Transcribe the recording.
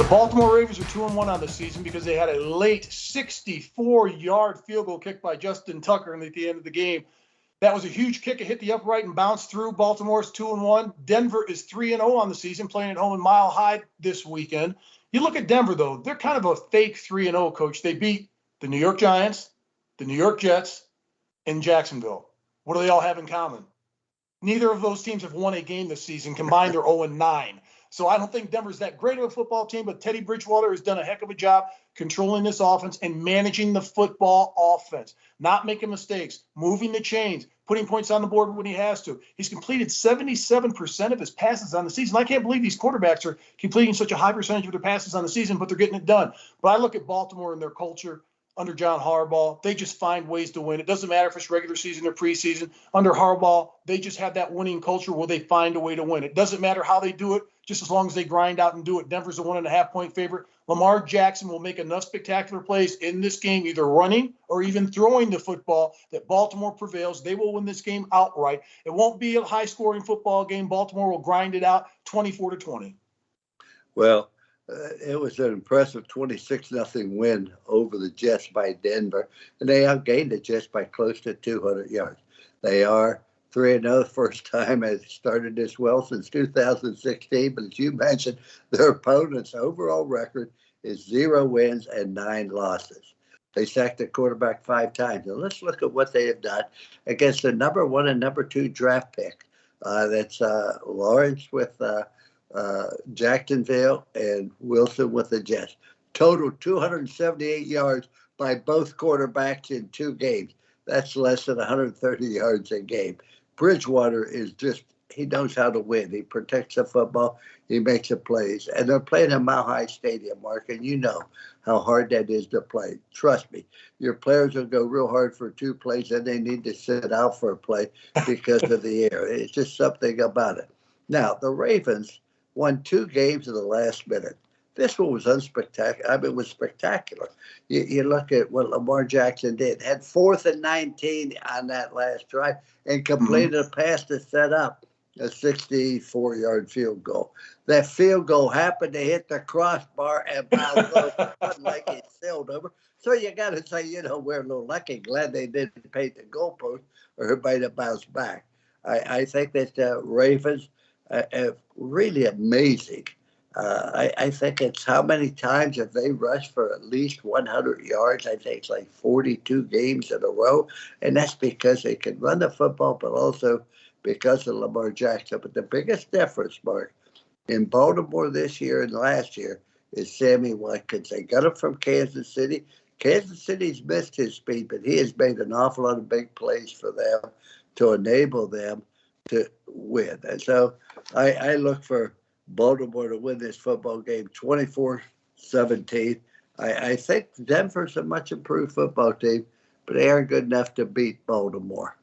The Baltimore Ravens are 2-1 on the season because they had a late 64-yard field goal kick by Justin Tucker at the end of the game. That was a huge kick. It hit the upright and bounced through. Baltimore's 2-1. Denver is 3-0 on the season, playing at home in Mile High this weekend. You look at Denver, though, they're kind of a fake 3-0, Coach. They beat the New York Giants, the New York Jets, and Jacksonville. What do they all have in common? Neither of those teams have won a game this season. Combined, they're 0-9. So I don't think Denver's that great of a football team, but Teddy Bridgewater has done a heck of a job controlling this offense and managing the football offense, not making mistakes, moving the chains, putting points on the board when he has to. He's completed 77% of his passes on the season. I can't believe these quarterbacks are completing such a high percentage of their passes on the season, but they're getting it done. But I look at Baltimore and their culture under John Harbaugh. They just find ways to win. It doesn't matter if it's regular season or preseason. Under Harbaugh, they just have that winning culture where they find a way to win. It doesn't matter how they do it, just as long as they grind out and do it. Denver's a 1.5-point favorite. Lamar Jackson will make enough spectacular plays in this game, either running or even throwing the football, that Baltimore prevails. They will win this game outright. It won't be a high-scoring football game. Baltimore will grind it out 24-20. Well, it was an impressive 26-0 win over the Jets by Denver, and they outgained the Jets by close to 200 yards. They are 3-0, first time they started this well since 2016. But as you mentioned, their opponent's overall record is 0 wins and 9 losses. They sacked the quarterback 5 times. Now let's look at what they have done against the number 1 and number 2 draft pick. That's Lawrence with Jacksonville and Wilson with the Jets. Total 278 yards by both quarterbacks in 2 games. That's less than 130 yards a game. Bridgewater is just, he knows how to win. He protects the football. He makes the plays. And they're playing in Mile High Stadium, Mark, and you know how hard that is to play. Trust me, your players will go real hard for 2 plays, and they need to sit out for a play because of the air. It's just something about it. Now, the Ravens won 2 games in the last minute. This one was unspectacular. I mean, it was spectacular. You look at what Lamar Jackson did. Had 4th and 19 on that last drive and completed a pass to set up a 64-yard field goal. That field goal happened to hit the crossbar and bounced over. It wasn't like it sailed over. So you got to say, we're a little lucky. Glad they didn't paint the goalpost or it might have bounced back. I think that Ravens are really amazing. I think it's how many times have they rushed for at least 100 yards? I think it's like 42 games in a row. And that's because they can run the football, but also because of Lamar Jackson. But the biggest difference, Mark, in Baltimore this year and last year is Sammy Watkins. They got him from Kansas City. Kansas City's missed his speed, but he has made an awful lot of big plays for them to enable them to win. And so I look for Baltimore to win this football game 24-17. I think Denver's a much improved football team, but they aren't good enough to beat Baltimore.